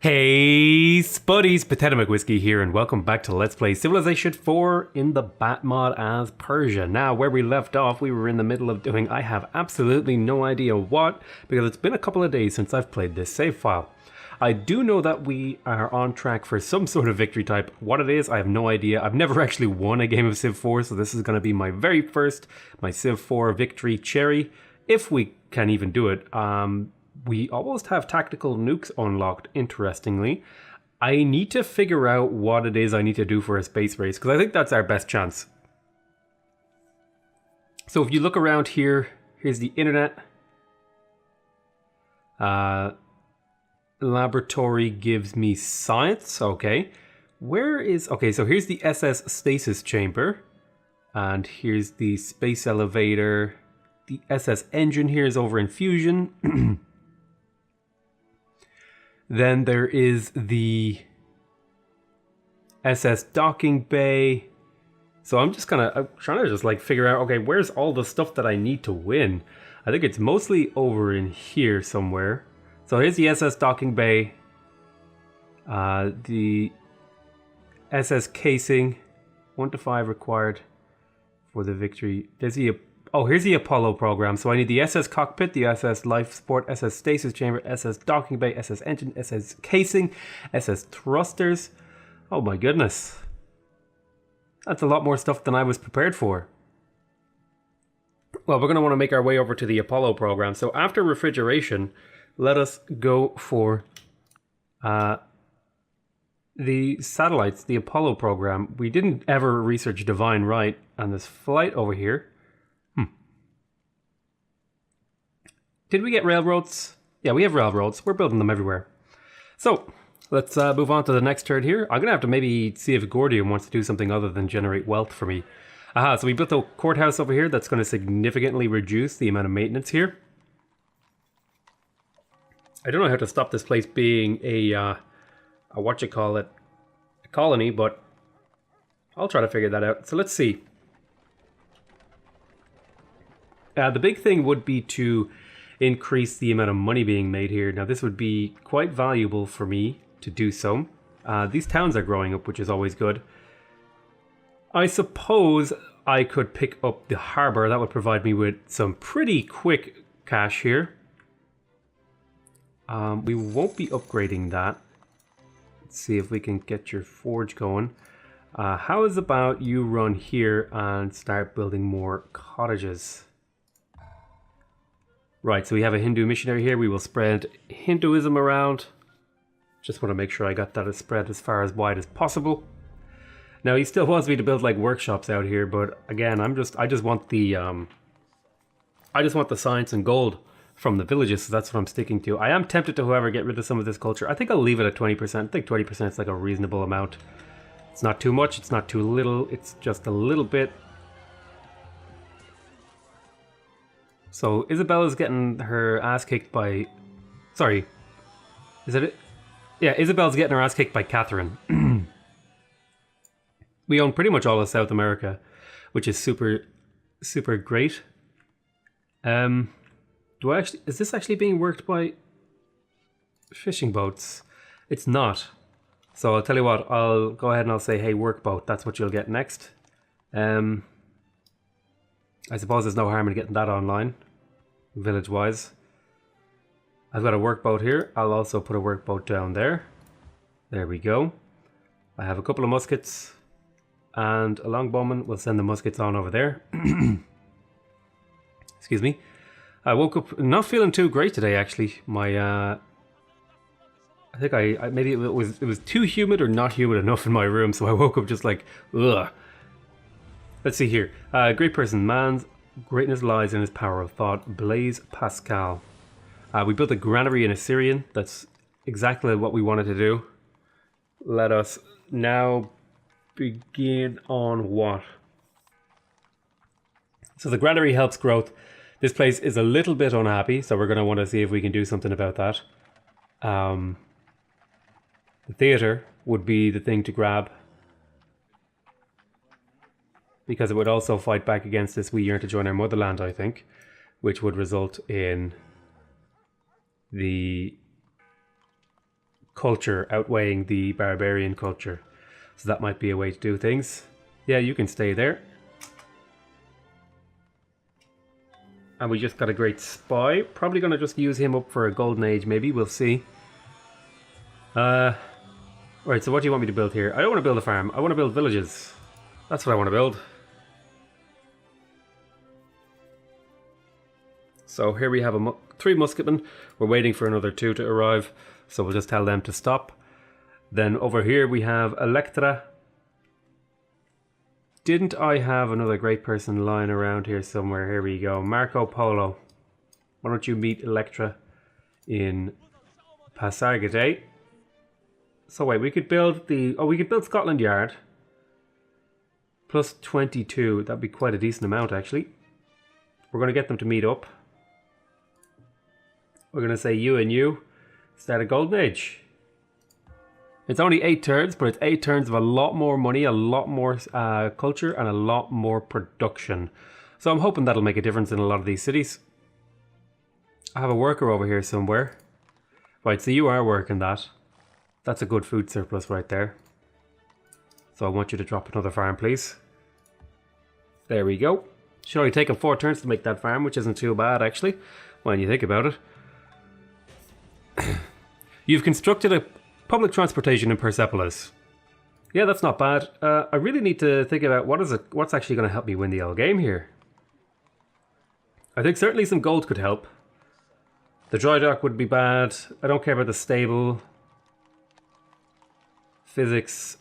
Hey spuddies, Potatomcwhiskey here, and welcome back to Let's Play Civilization 4 in the Bat mod as Persia. Now, where we left off, we were in the middle of doing I have absolutely no idea what, because it's been a couple of days since I've played this save file. I do know that we are on track for some sort of victory type. What it is, I have no idea. I've never actually won a game of Civ 4, so this is going to be my very first, my Civ 4 victory cherry, if we can even do it. We almost have tactical nukes unlocked, interestingly. I need to figure out what it is I need to do for a space race, because I think that's our best chance. So if you look around here, here's the internet. Laboratory gives me science, okay. Where is... Okay, so here's the SS stasis chamber. And here's the space elevator. The SS engine here is over in fusion. Then there is the SS docking bay. So I'm trying to just like figure out, okay, where's all the stuff that I need to win? I think it's mostly over in here somewhere. So here's the SS docking bay. The SS casing, 1 to 5 required for the victory. There's the... Oh, here's the Apollo program. So I need the SS cockpit, the SS life support, SS stasis chamber, SS docking bay, SS engine, SS casing, SS thrusters. Oh my goodness. That's a lot more stuff than I was prepared for. Well, we're going to want to make our way over to the Apollo program. So after refrigeration, let us go for the satellites, the Apollo program. We didn't ever research Divine Right on this flight over here. Did we get railroads? Yeah, we have railroads. We're building them everywhere. So, let's move on to the next turn here. I'm going to have to maybe see if Gordium wants to do something other than generate wealth for me. Aha, so we built a courthouse over here that's going to significantly reduce the amount of maintenance here. I don't know how to stop this place being a colony, but I'll try to figure that out. So let's see. The big thing would be to increase the amount of money being made here. Now this would be quite valuable for me to do so. These towns are growing up, which is always good. I suppose I could pick up the harbor. That would provide me with some pretty quick cash here. We won't be upgrading that. Let's see if we can get your forge going. How is about you run here and start building more cottages? Right, so we have a Hindu missionary here. We will spread Hinduism around. Just want to make sure I got that spread as far as wide as possible. Now he still wants me to build like workshops out here, but again, I just want the science and gold from the villages, so that's what I'm sticking to. I am tempted to, however, get rid of some of this culture. I think I'll leave it at 20%. I think 20% is like a reasonable amount. It's not too much, it's not too little, it's just a little bit. So Isabella's getting her ass kicked by... Sorry. Is that it? Yeah, Isabella's getting her ass kicked by Catherine. We own pretty much all of South America, which is super, super great. Is this actually being worked by fishing boats? It's not. So I'll tell you what, I'll go ahead and I'll say, hey, workboat, that's what you'll get next. I suppose there's no harm in getting that online, village-wise. I've got a workboat here. I'll also put a workboat down there. There we go. I have a couple of muskets and a longbowman. We'll send the muskets on over there. Excuse me. I woke up not feeling too great today, actually. My, I think maybe it was too humid or not humid enough in my room, so I woke up just like, ugh. Let's see here. Great person. Man's greatness lies in his power of thought. Blaise Pascal. We built a granary in Assyrian. That's exactly what we wanted to do. Let us now begin on what? So the granary helps growth. This place is a little bit unhappy, so we're going to want to see if we can do something about that. The theater would be the thing to grab, because it would also fight back against this we yearn to join our motherland, I think, which would result in the culture outweighing the barbarian culture. So that might be a way to do things. Yeah, you can stay there. And we just got a great spy. Probably going to just use him up for a golden age, maybe. We'll see. Right, so what do you want me to build here? I don't want to build a farm. I want to build villages. That's what I want to build. So here we have 3 musketmen. We're waiting for another 2 to arrive. So we'll just tell them to stop. Then over here we have Electra. Didn't I have another great person lying around here somewhere? Here we go. Marco Polo. Why don't you meet Electra in Pasargadae? So wait, we could build the... Oh, we could build Scotland Yard. Plus 22. That'd be quite a decent amount, actually. We're going to get them to meet up. We're going to say you and you. Start a golden age. It's only 8 turns, but it's 8 turns of a lot more money, a lot more culture, and a lot more production. So I'm hoping that'll make a difference in a lot of these cities. I have a worker over here somewhere. Right, so you are working that. That's a good food surplus right there. So I want you to drop another farm, please. There we go. Should only take 4 turns to make that farm, which isn't too bad, actually, when you think about it. You've constructed a public transportation in Persepolis. Yeah, that's not bad. I really need to think about what's actually going to help me win the old game here. I think certainly some gold could help. The dry dock would be bad. I don't care about the stable. Physics.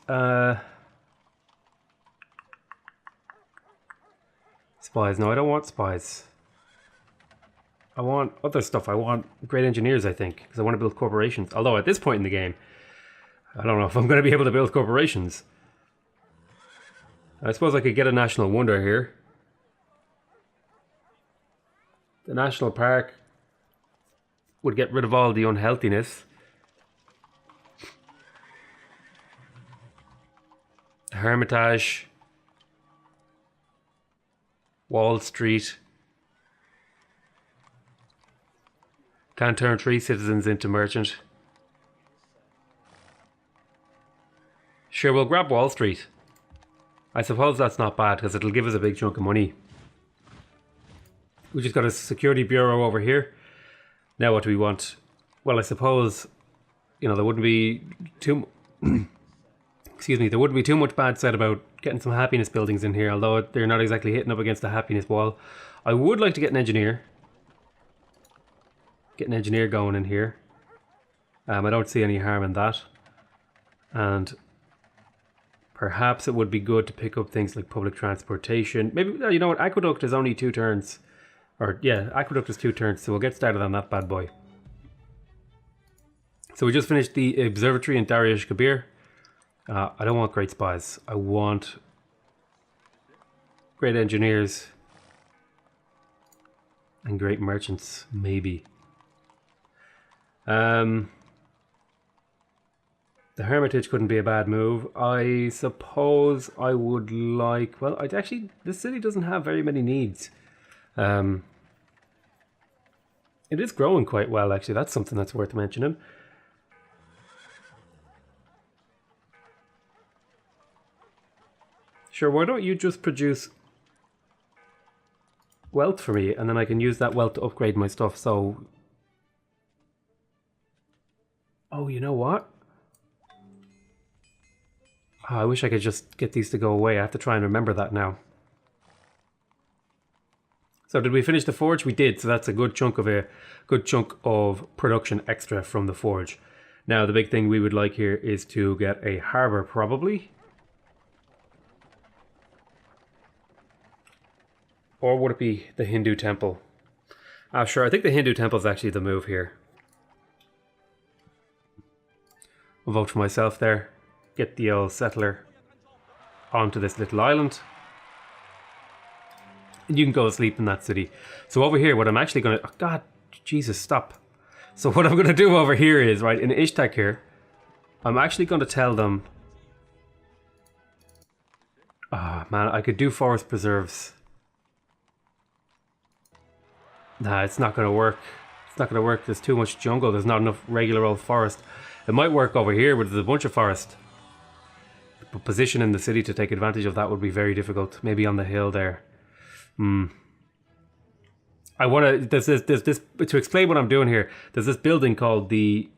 Spies. No, I don't want spies. I want other stuff. I want great engineers, I think, because I want to build corporations. Although at this point in the game, I don't know if I'm going to be able to build corporations. I suppose I could get a national wonder here. The national park would get rid of all the unhealthiness. The Hermitage. Wall Street. Can turn 3 citizens into merchant. Sure, we'll grab Wall Street. I suppose that's not bad because it'll give us a big chunk of money. We just got a security bureau over here. Now what do we want? Well, I suppose, you know, there wouldn't be too... excuse me, there wouldn't be too much bad said about getting some happiness buildings in here, although they're not exactly hitting up against the happiness wall. I would like to get an engineer. Get an engineer going in here. I don't see any harm in that. And perhaps it would be good to pick up things like public transportation. Maybe, you know what, aqueduct is only 2 turns. Or, yeah, aqueduct is 2 turns, so we'll get started on that bad boy. So we just finished the observatory in Dariush Kabir. I don't want great spies. I want great engineers. And great merchants, maybe. The Hermitage couldn't be a bad move. I suppose I would like... Well, this city doesn't have very many needs. It is growing quite well, actually. That's something that's worth mentioning. Sure, why don't you just produce wealth for me, and then I can use that wealth to upgrade my stuff, so... Oh, you know what? Oh, I wish I could just get these to go away. I have to try and remember that now. So did we finish the forge? We did, so that's a good chunk of production extra from the forge. Now the big thing we would like here is to get a harbour, probably. Or would it be the Hindu temple? Sure, I think the Hindu temple is actually the move here. I'll vote for myself there. Get the old settler onto this little island. And you can go asleep in that city. So over here, what I'm actually going to... Oh God, Jesus, stop. So what I'm going to do over here is, right, in Ishtak here, I'm actually going to tell them... Ah, man, I could do forest preserves. Nah, it's not going to work. It's not going to work. There's too much jungle. There's not enough regular old forest. It might work over here, but there's a bunch of forest. But position in the city to take advantage of that would be very difficult. Maybe on the hill there. I want to. There's this to explain what I'm doing here. There's this building called the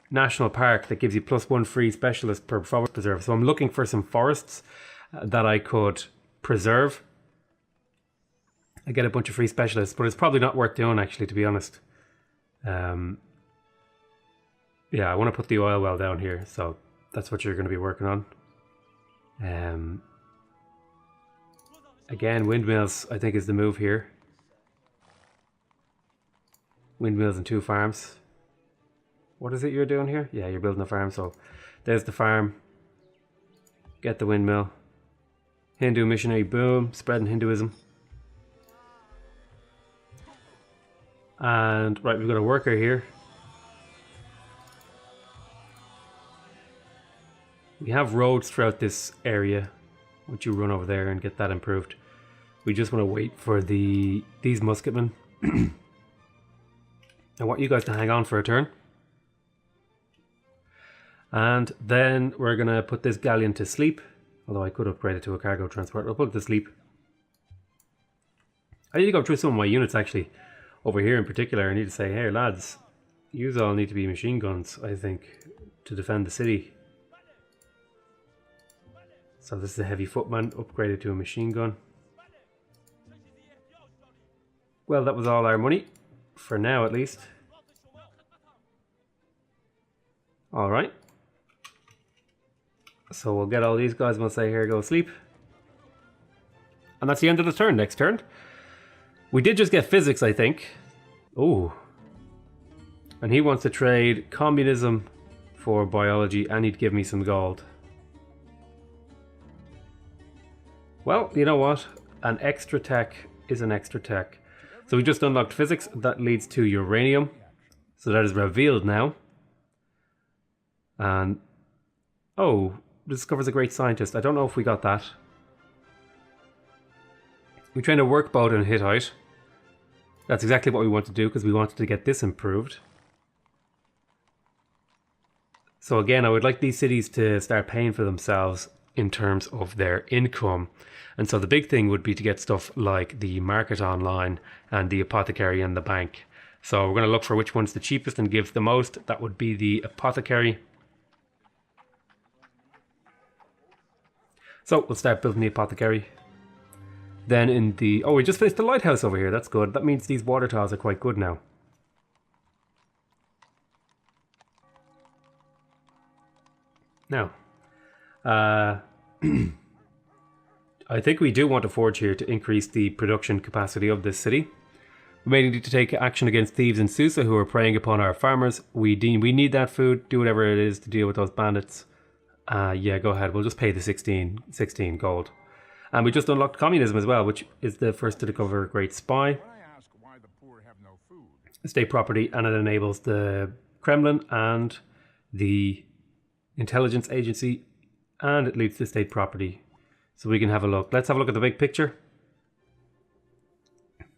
National Park that gives you +1 free specialist per forest preserve. So I'm looking for some forests that I could preserve. I get a bunch of free specialists, but it's probably not worth doing actually, to be honest. Yeah, I want to put the oil well down here, so that's what you're going to be working on. Again, windmills I think is the move here. Windmills and 2 farms. What is it you're doing here? Yeah, you're building a farm, so there's the farm. Get the windmill. Hindu missionary, boom, spreading Hinduism. And right, we've got a worker here. We have roads throughout this area. Once you run over there and get that improved. We just want to wait for these musketmen. I want you guys to hang on for a turn. And then we're going to put this galleon to sleep. Although I could upgrade it to a cargo transport. I'll put it to sleep. I need to go through some of my units actually. Over here in particular, I need to say, hey lads, you all need to be machine guns, I think, to defend the city. So this is a heavy footman, upgraded to a machine gun. Well, that was all our money. For now, at least. Alright. So we'll get all these guys, we'll say, here, go sleep. And that's the end of the turn. Next turn. We did just get physics, I think. Oh. And he wants to trade communism for biology, and he'd give me some gold. Well, you know what? An extra tech is an extra tech. So we just unlocked physics. That leads to uranium. So that is revealed now. And oh, discovers a great scientist. I don't know if we got that. We trained a workboat in Hittite. That's exactly what we want to do because we wanted to get this improved. So again, I would like these cities to start paying for themselves in terms of their income. And so the big thing would be to get stuff like the market online and the apothecary and the bank. So we're going to look for which one's the cheapest and gives the most. That would be the apothecary. So we'll start building the apothecary. Then in the... oh, we just finished the lighthouse over here. That's good. That means these water tiles are quite good now. Now, I think we do want a forge here to increase the production capacity of this city. We may need to take action against thieves in Susa who are preying upon our farmers. We need that food. Do whatever it is to deal with those bandits. Yeah, go ahead. We'll just pay the 16 gold. And we just unlocked communism as well, which is the first to discover Great Spy. State property, and it enables the Kremlin and the intelligence agency, and it leads to state property. So we can have a look. Let's have a look at the big picture.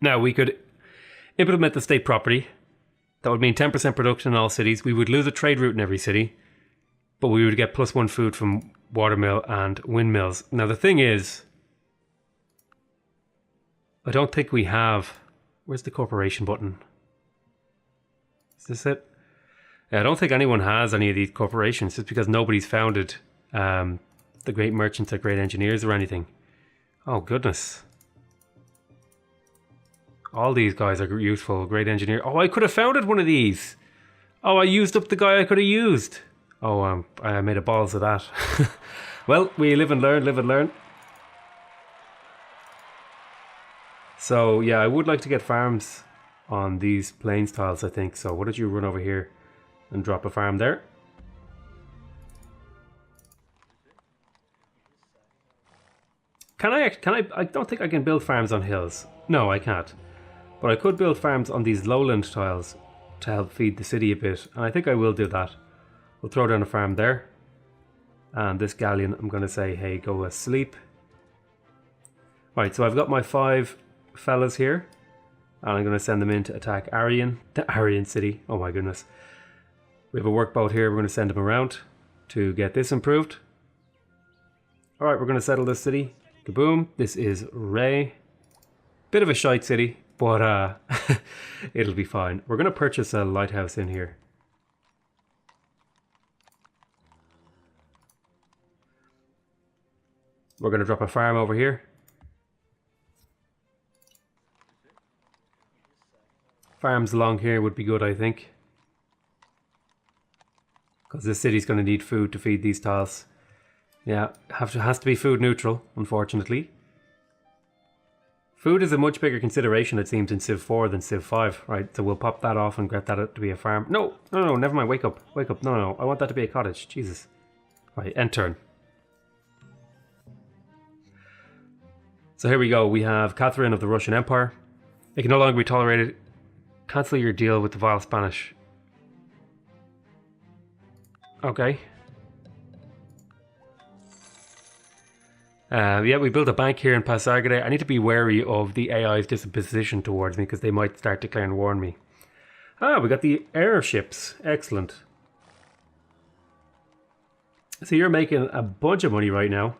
Now we could implement the state property. That would mean 10% production in all cities. We would lose a trade route in every city, but we would get +1 food from watermill and windmills. Now the thing is, I don't think we have... where's the corporation button? Is this it? Yeah, I don't think anyone has any of these corporations just because nobody's founded the great merchants or great engineers or anything. Oh goodness. All these guys are useful. Great engineer. Oh, I could have founded one of these. Oh, I used up the guy I could have used. Oh, I made a balls of that. Well, we live and learn, live and learn. So yeah, I would like to get farms on these plains tiles, I think. So why don't you run over here and drop a farm there? Can I? I don't think I can build farms on hills. No, I can't. But I could build farms on these lowland tiles to help feed the city a bit. And I think I will do that. We'll throw down a farm there. And this galleon, I'm going to say, hey, go asleep. Right, so I've got my 5 fellas here. And I'm going to send them in to attack Aryan. The Aryan city. Oh my goodness. We have a workboat here. We're going to send him around to get this improved. All right, we're going to settle this city. Kaboom. This is Ray. Bit of a shite city, but it'll be fine. We're going to purchase a lighthouse in here. We're going to drop a farm over here. Farms along here would be good, I think. Because this city's going to need food to feed these tiles. Yeah, has to be food neutral, unfortunately. Food is a much bigger consideration, it seems, in Civ 4 than Civ 5. Right, so we'll pop that off and get that to be a farm. No, never mind. Wake up. No. I want that to be a cottage. Jesus. Right, end turn. So here we go. We have Catherine of the Russian Empire. It can no longer be tolerated. Cancel your deal with the vile Spanish. Okay. Yeah, we built a bank here in Pasargade. I need to be wary of the AI's disposition towards me because they might start declaring war on me. Ah, we got the airships. Excellent. So you're making a bunch of money right now.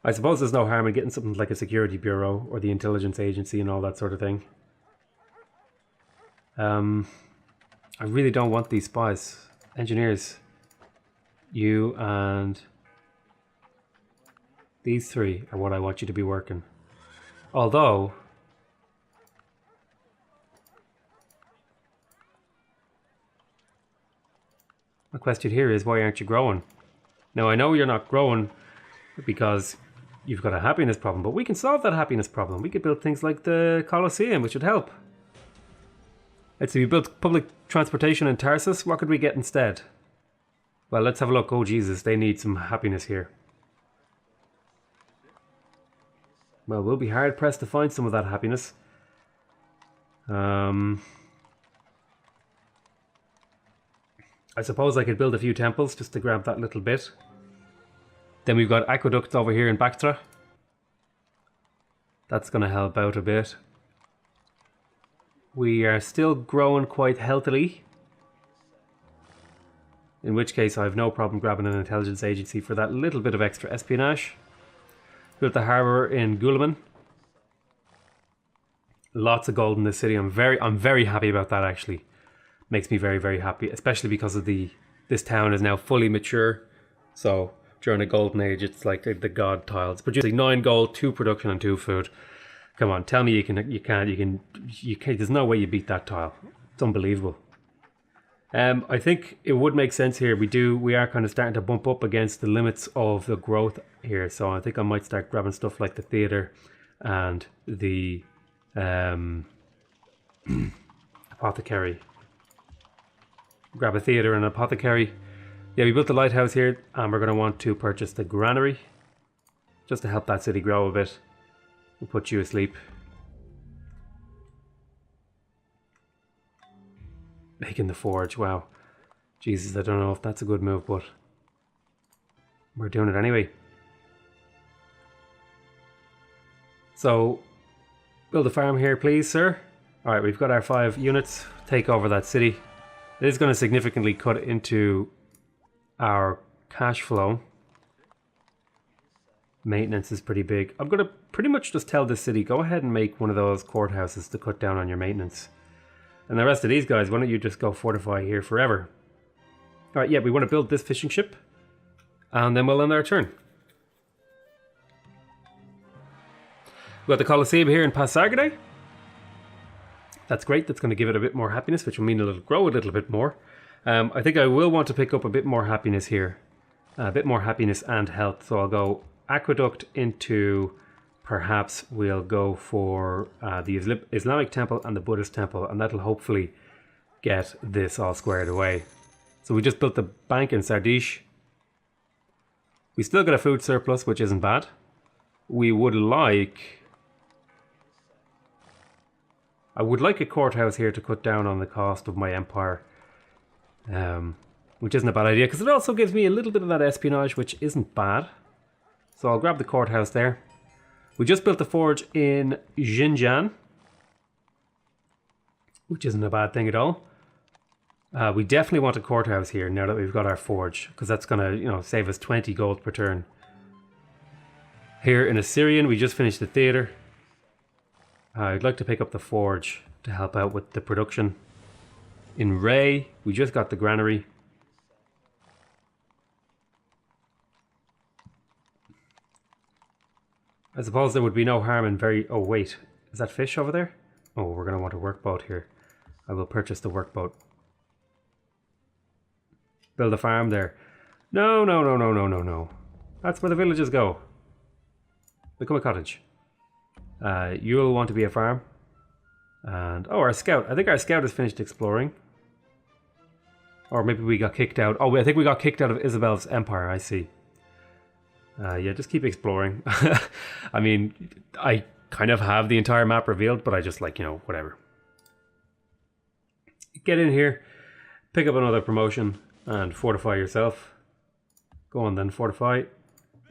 I suppose there's no harm in getting something like a security bureau or the intelligence agency and all that sort of thing. I really don't want these spies. Engineers. You and these three are what I want you to be working. Although, the question here is, why aren't you growing? Now, I know you're not growing because you've got a happiness problem, but we can solve that happiness problem. We could build things like the Colosseum, which would help. Let's see, we built public transportation in Tarsus. What could we get instead? Well, let's have a look. Oh, Jesus, they need some happiness here. Well, we'll be hard-pressed to find some of that happiness. I suppose I could build a few temples just to grab that little bit. Then we've got aqueducts over here in Bactra. That's going to help out a bit. We are still growing quite healthily. In which case I have no problem grabbing an intelligence agency for that little bit of extra espionage. Built the harbour in Gulaman. Lots of gold in this city. I'm very happy about that, actually. Makes me very, very happy, especially because of this town is now fully mature. So during the golden age, it's like the god tiles. Producing 9 gold, 2 production and 2 food. Come on, tell me you can't. There's no way you beat that tile. It's unbelievable. I think it would make sense here. We are kind of starting to bump up against the limits of the growth here. So I think I might start grabbing stuff like the theatre and the apothecary. Grab a theatre and an apothecary. Yeah, we built the lighthouse here, and we're going to want to purchase the granary just to help that city grow a bit. We'll put you asleep. Making the forge, wow. Jesus, I don't know if that's a good move, but we're doing it anyway. So, build a farm here, please, sir. Alright, we've got our 5 units. Take over that city. It is going to significantly cut into our cash flow. Maintenance is pretty big. I'm going to pretty much just tell this city, go ahead and make one of those courthouses to cut down on your maintenance. And the rest of these guys, why don't you just go fortify here forever? Alright, yeah, we want to build this fishing ship. And then we'll end our turn. We've got the Colosseum here in Pasargade. That's great. That's going to give it a bit more happiness, which will mean it'll grow a little bit more. I think I will want to pick up a bit more happiness here. A bit more happiness and health. So I'll go aqueduct into, perhaps we'll go for the Islamic temple and the Buddhist temple. And that'll hopefully get this all squared away. So we just built the bank in Sardiche. We still got a food surplus, which isn't bad. We would like... I would like a courthouse here to cut down on the cost of my empire. Which isn't a bad idea, because it also gives me a little bit of that espionage, which isn't bad. So I'll grab the courthouse there. We just built the forge in Xinjiang, which isn't a bad thing at all. We definitely want a courthouse here now that we've got our forge, because that's going to, you know, save us 20 gold per turn. Here in Assyrian, we just finished the theatre. I'd like to pick up the forge to help out with the production. In Ray, we just got the granary. I suppose there would be no harm in very... Oh, wait. Is that fish over there? Oh, we're going to want a workboat here. I will purchase the workboat. Build a farm there. No, no, no, no, no, no, no. That's where the villages go. Become a cottage. You'll want to be a farm. And... Oh, our scout. I think our scout has finished exploring. Or maybe we got kicked out. Oh, I think we got kicked out of Isabel's empire. I see. Yeah, just keep exploring. I mean, I kind of have the entire map revealed, but I just like, you know, whatever. Get in here, pick up another promotion, and fortify yourself. Go on then, fortify.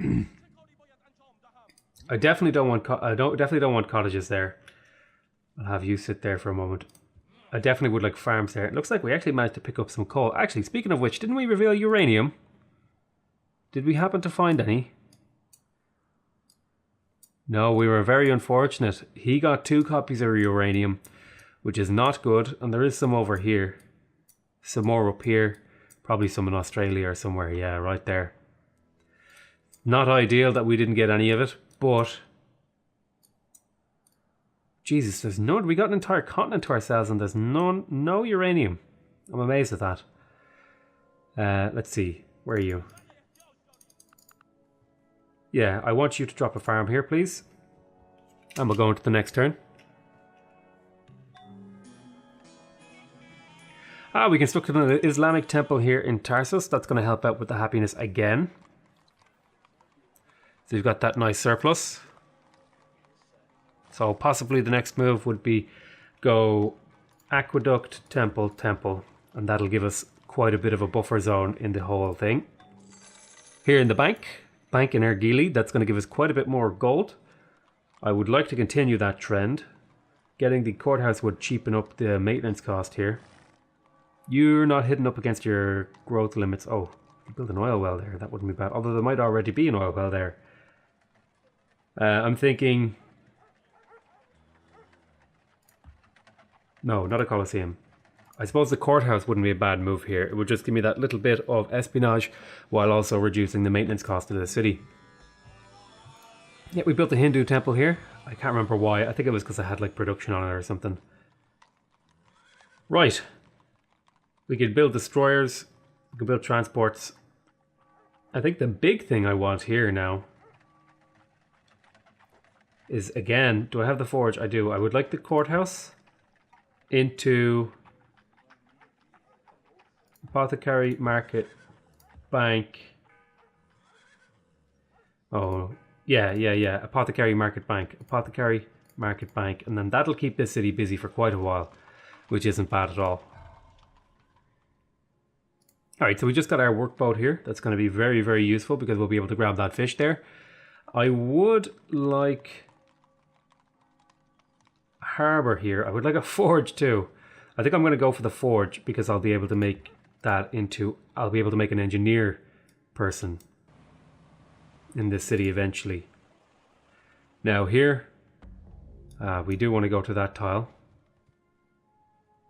I definitely don't want definitely don't want cottages there. I'll have you sit there for a moment. I definitely would like farms there. It looks like we actually managed to pick up some coal. Actually, speaking of which, didn't we reveal uranium? Did we happen to find any? No, we were very unfortunate. He got 2 copies of uranium, which is not good. And there is some over here. Some more up here. Probably some in Australia or somewhere. Yeah, right there. Not ideal that we didn't get any of it, but... Jesus, there's none. We got an entire continent to ourselves and there's no uranium. I'm amazed at that. Let's see. Where are you? Yeah, I want you to drop a farm here, please. And we'll go into the next turn. We constructed an Islamic temple here in Tarsus. That's going to help out with the happiness again. So you've got that nice surplus. So possibly the next move would be go aqueduct, temple, temple. And that'll give us quite a bit of a buffer zone in the whole thing. Here in the bank in Ergili, that's going to give us quite a bit more gold. I would like to continue that trend. Getting the courthouse would cheapen up the maintenance cost here. You're not hitting up against your growth limits. Oh, build an oil well there. That wouldn't be bad. Although there might already be an oil well there. I'm thinking... No, not a Colosseum. I suppose the courthouse wouldn't be a bad move here. It would just give me that little bit of espionage while also reducing the maintenance cost of the city. Yeah, we built a Hindu temple here. I can't remember why. I think it was because I had like production on it or something. Right. We could build destroyers. We could build transports. I think the big thing I want here now is, again, do I have the forge? I do. I would like the courthouse into... Apothecary, market, bank. Oh, yeah. Apothecary, market, bank. Apothecary, market, bank. And then that'll keep this city busy for quite a while, which isn't bad at all. Alright, so we just got our workboat here. That's going to be very, very useful because we'll be able to grab that fish there. I would like a harbour here. I would like a forge too. I think I'm going to go for the forge because I'll be able to make that into... I'll be able to make an engineer person in this city eventually. Now here, we do want to go to that tile.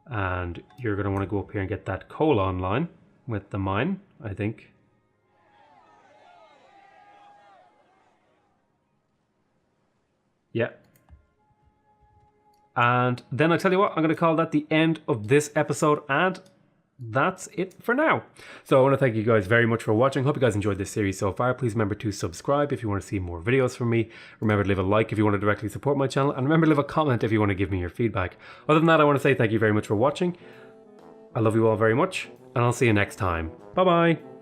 And you're going to want to go up here and get that coal online with the mine, I think. Yeah. And then I tell you what, I'm going to call that the end of this episode, and that's it for now. So I want to thank you guys very much for watching. Hope you guys enjoyed this series so far. Please remember to subscribe if you want to see more videos from me. Remember to leave a like if you want to directly support my channel, and remember to leave a comment if you want to give me your feedback. Other than that, I want to say thank you very much for watching. I love you all very much, and I'll see you next time. Bye bye.